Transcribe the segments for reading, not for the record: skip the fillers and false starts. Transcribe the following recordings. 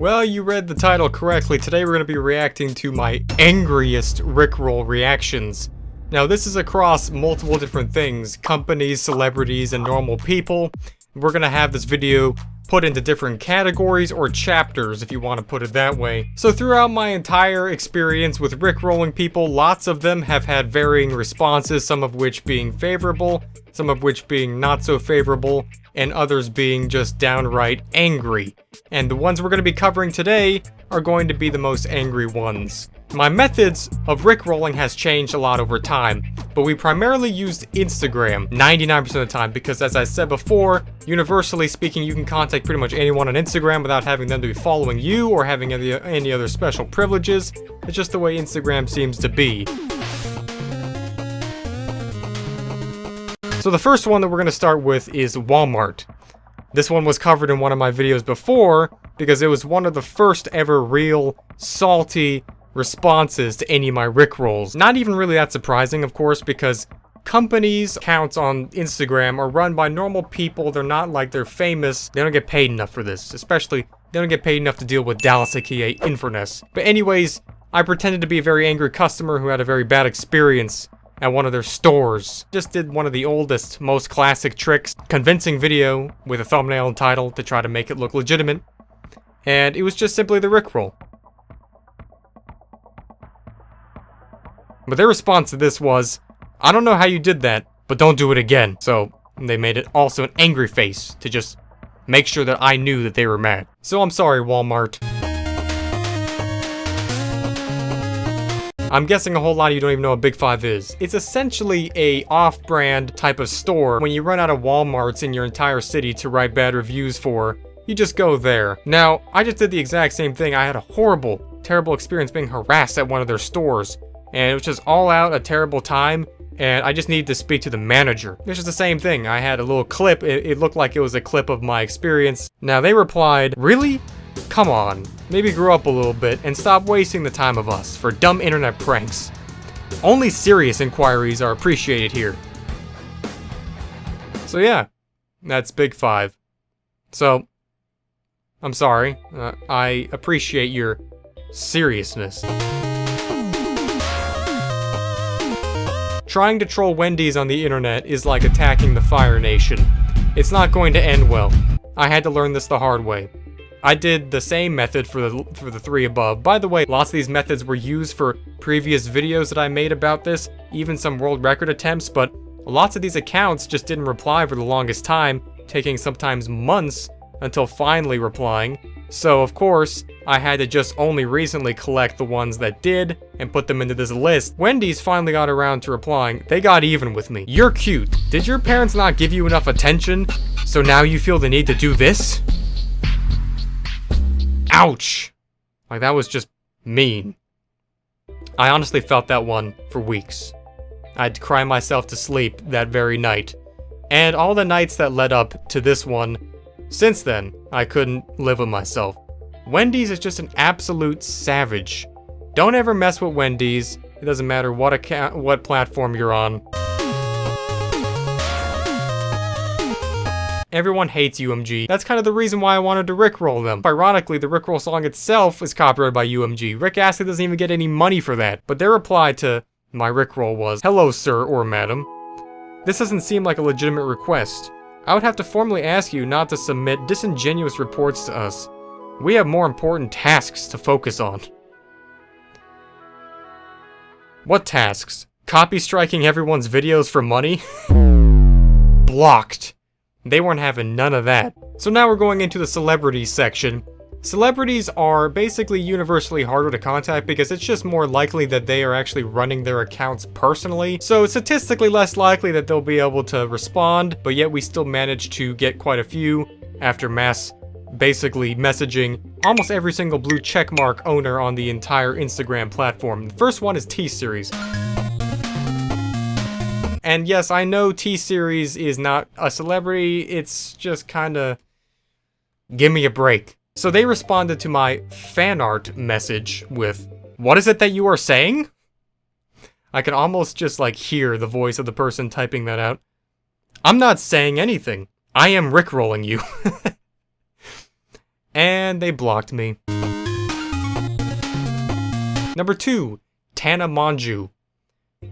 Well, you read the title correctly. Today we're going to be reacting to my angriest Rickroll reactions. Now this is across multiple different things, companies, celebrities, and normal people. We're going to have this video put into different categories or chapters, if you want to put it that way. So throughout my entire experience with Rickrolling people, lots of them have had varying responses, some of which being favorable, some of which being not so favorable, and others being just downright angry. And the ones we're going to be covering today are going to be the most angry ones. My methods of Rickrolling has changed a lot over time, but we primarily used Instagram 99% of the time because, as I said before, universally speaking, you can contact pretty much anyone on Instagram without having them to be following you or having any other special privileges. It's just the way Instagram seems to be. So the first one that we're going to start with is Walmart. This one was covered in one of my videos before because it was one of the first ever real salty responses to any of my Rickrolls. Not even really that surprising, of course, because companies' accounts on Instagram are run by normal people. They're not like they're famous. They don't get paid enough for this. Especially, they don't get paid enough to deal with Dallas, aka Infurness. But anyways, I pretended to be a very angry customer who had a very bad experience at one of their stores. Just did one of the oldest, most classic tricks, convincing video with a thumbnail and title to try to make it look legitimate. And it was just simply the Rickroll. But their response to this was, I don't know how you did that, but don't do it again. So they made it also an angry face to just make sure that I knew that they were mad. So I'm sorry, Walmart. I'm guessing a whole lot of you don't even know what Big 5 is. It's essentially a off-brand type of store. When you run out of Walmarts in your entire city to write bad reviews for, you just go there. Now, I just did the exact same thing. I had a horrible, terrible experience being harassed at one of their stores. And it was just all out a terrible time, and I just needed to speak to the manager. It's just the same thing. I had a little clip. It looked like it was a clip of my experience. Now, they replied, really? Come on, maybe grow up a little bit and stop wasting the time of us for dumb internet pranks. Only serious inquiries are appreciated here. So yeah, that's Big 5. So, I'm sorry. I appreciate your seriousness. Trying to troll Wendy's on the internet is like attacking the Fire Nation. It's not going to end well. I had to learn this the hard way. I did the same method for the three above. By the way, lots of these methods were used for previous videos that I made about this, even some world record attempts, but lots of these accounts just didn't reply for the longest time, taking sometimes months until finally replying. So of course, I had to just only recently collect the ones that did and put them into this list. Wendy's finally got around to replying. They got even with me. You're cute. Did your parents not give you enough attention? So now you feel the need to do this? Ouch! Like, that was just mean. I honestly felt that one for weeks. I had to cry myself to sleep that very night. And all the nights that led up to this one, since then, I couldn't live with myself. Wendy's is just an absolute savage. Don't ever mess with Wendy's. It doesn't matter what platform you're on. Everyone hates UMG. That's kind of the reason why I wanted to Rickroll them. Ironically, the Rickroll song itself is copyrighted by UMG. Rick Astley doesn't even get any money for that. But their reply to my Rickroll was, hello, sir or madam. This doesn't seem like a legitimate request. I would have to formally ask you not to submit disingenuous reports to us. We have more important tasks to focus on. What tasks? Copy striking everyone's videos for money? Blocked. They weren't having none of that. So now we're going into the celebrities section. Celebrities are basically universally harder to contact because it's just more likely that they are actually running their accounts personally. So it's statistically less likely that they'll be able to respond, but yet we still manage to get quite a few after mass basically messaging almost every single blue checkmark owner on the entire Instagram platform. The first one is T-Series. And yes, I know T-Series is not a celebrity, it's just kinda, give me a break. So they responded to my fan art message with, what is it that you are saying? I can almost just like hear the voice of the person typing that out. I'm not saying anything. I am Rickrolling you. And they blocked me. Number 2, Tana Monju.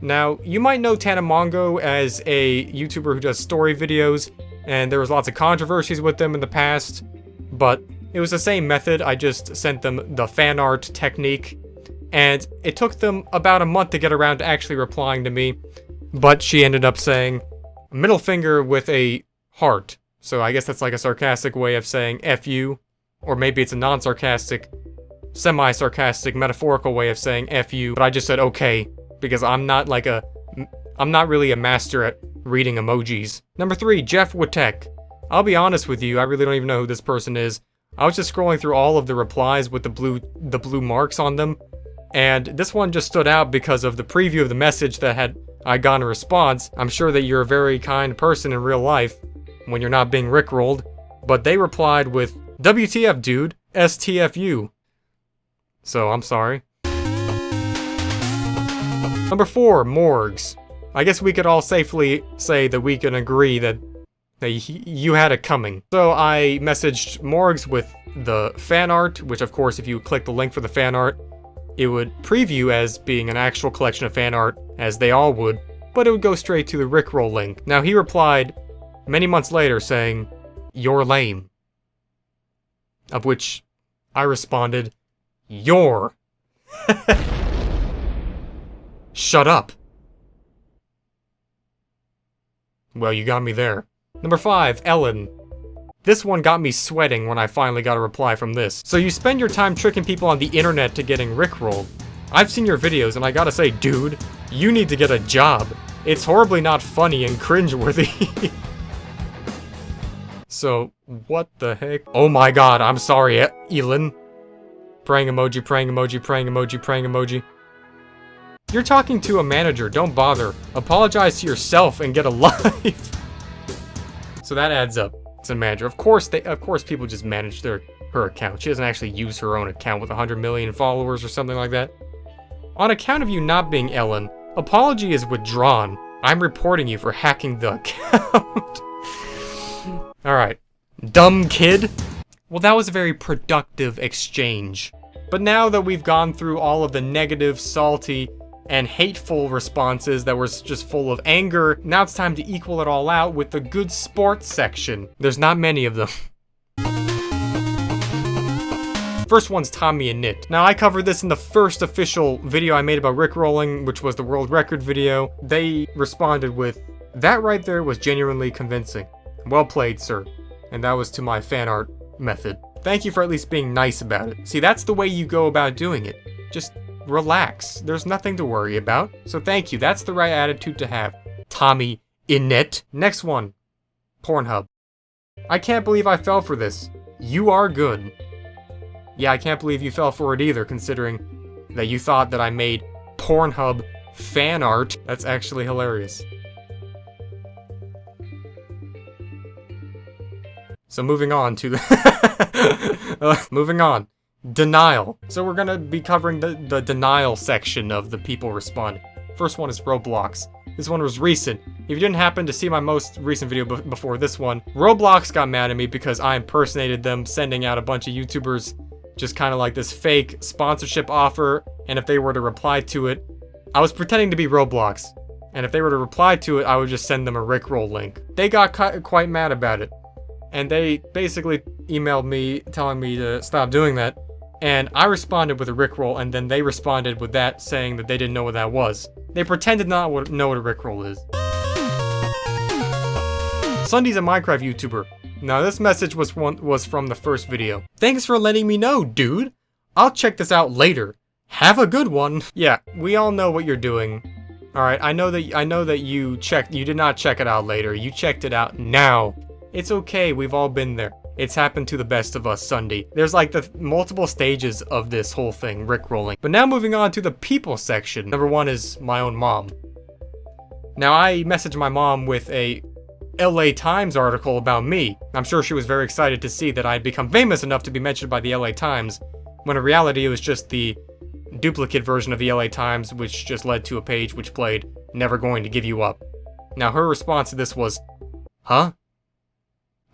Now, you might know Tana Mongo as a YouTuber who does story videos, and there was lots of controversies with them in the past, but it was the same method. I just sent them the fan art technique, and it took them about a month to get around to actually replying to me, but she ended up saying middle finger with a heart. So I guess that's like a sarcastic way of saying F you, or maybe it's a non-sarcastic, semi-sarcastic, metaphorical way of saying F you, but I just said okay, because I'm not really a master at reading emojis. Number 3, Jeff Wittek. I'll be honest with you, I really don't even know who this person is. I was just scrolling through all of the replies with the blue marks on them, and this one just stood out because of the preview of the message that I got a response. I'm sure that you're a very kind person in real life when you're not being rickrolled, but they replied with, WTF dude, STFU. So, I'm sorry. Number 4, Morgs. I guess we could all safely say that we can agree that you had it coming. So I messaged Morgs with the fan art, which of course if you click the link for the fan art, it would preview as being an actual collection of fan art, as they all would, but it would go straight to the Rickroll link. Now he replied many months later saying, you're lame. Of which I responded, you're. Shut up. Well, you got me there. Number 5, Ellen. This one got me sweating when I finally got a reply from this. So you spend your time tricking people on the internet to getting rickrolled. I've seen your videos and I gotta say, dude, you need to get a job. It's horribly not funny and cringeworthy. So, what the heck? Oh my god, I'm sorry, Ellen. Praying emoji, praying emoji, praying emoji, praying emoji. You're talking to a manager, don't bother. Apologize to yourself and get a life. So that adds up. It's a manager. Of course people just manage her account. She doesn't actually use her own account with 100 million followers or something like that. On account of you not being Ellen, apology is withdrawn. I'm reporting you for hacking the account. Alright. Dumb kid? Well, that was a very productive exchange. But now that we've gone through all of the negative, salty, and hateful responses that were just full of anger, now it's time to equal it all out with the good sports section. There's not many of them. First one's Tommy and Knit. Now I covered this in the first official video I made about rickrolling, which was the world record video. They responded with, that right there was genuinely convincing. Well played, sir. And that was to my fan art method. Thank you for at least being nice about it. See, that's the way you go about doing it. Just relax. There's nothing to worry about. So thank you. That's the right attitude to have. Tommy Innit. Next one. Pornhub. I can't believe I fell for this. You are good. Yeah, I can't believe you fell for it either, considering that you thought that I made Pornhub fan art. That's actually hilarious. So moving on to the moving on. Denial. So we're gonna be covering the denial section of the people responding. First one is Roblox. This one was recent. If you didn't happen to see my most recent video before this one, Roblox got mad at me because I impersonated them, sending out a bunch of YouTubers just kind of like this fake sponsorship offer, and if they were to reply to it, I was pretending to be Roblox, and if they were to reply to it, I would just send them a Rickroll link. They got quite mad about it, and they basically emailed me telling me to stop doing that. And I responded with a Rickroll, and then they responded with that, saying that they didn't know what that was. They pretended not to know what a Rickroll is. Sunday's a Minecraft YouTuber. Now this message was from the first video. Thanks for letting me know, dude. I'll check this out later. Have a good one. Yeah, we all know what you're doing. Alright, I know that you did not check it out later. You checked it out now. It's okay, we've all been there. It's happened to the best of us, Sunday. There's like the multiple stages of this whole thing, rickrolling. But now moving on to the people section. Number 1 is my own mom. Now I messaged my mom with a LA Times article about me. I'm sure she was very excited to see that I'd become famous enough to be mentioned by the LA Times, when in reality it was just the duplicate version of the LA Times, which just led to a page which played, "Never going to give you up." Now her response to this was, huh?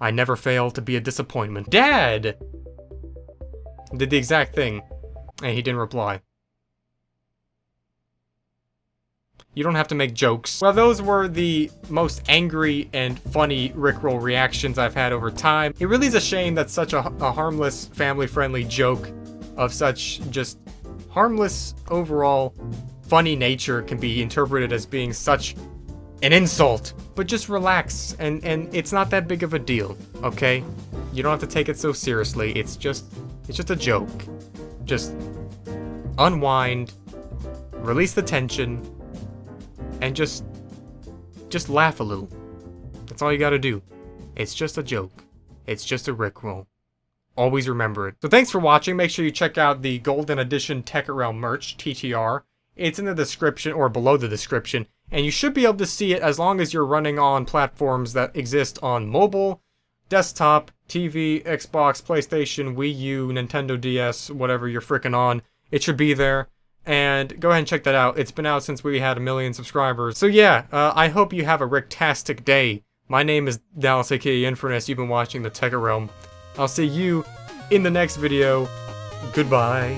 I never fail to be a disappointment. Dad! Did the exact thing, and he didn't reply. You don't have to make jokes. Well, those were the most angry and funny Rickroll reactions I've had over time. It really is a shame that such a harmless, family-friendly joke of such just harmless, overall, funny nature can be interpreted as being such an insult. But just relax, and it's not that big of a deal, okay? You don't have to take it so seriously. It's just a joke. Just unwind, release the tension, and just laugh a little. That's all you gotta do. It's just a joke. It's just a Rickroll. Always remember it. So thanks for watching. Make sure you check out the Golden Edition Thetekkitrealm merch, TTR. It's in the description, or below the description, and you should be able to see it as long as you're running on platforms that exist on mobile, desktop, TV, Xbox, PlayStation, Wii U, Nintendo DS, whatever you're frickin' on. It should be there. And go ahead and check that out. It's been out since we had 1 million subscribers. So yeah, I hope you have a ricktastic day. My name is Dallas, aka Infurness. You've been watching the Thetekkitrealm. I'll see you in the next video. Goodbye.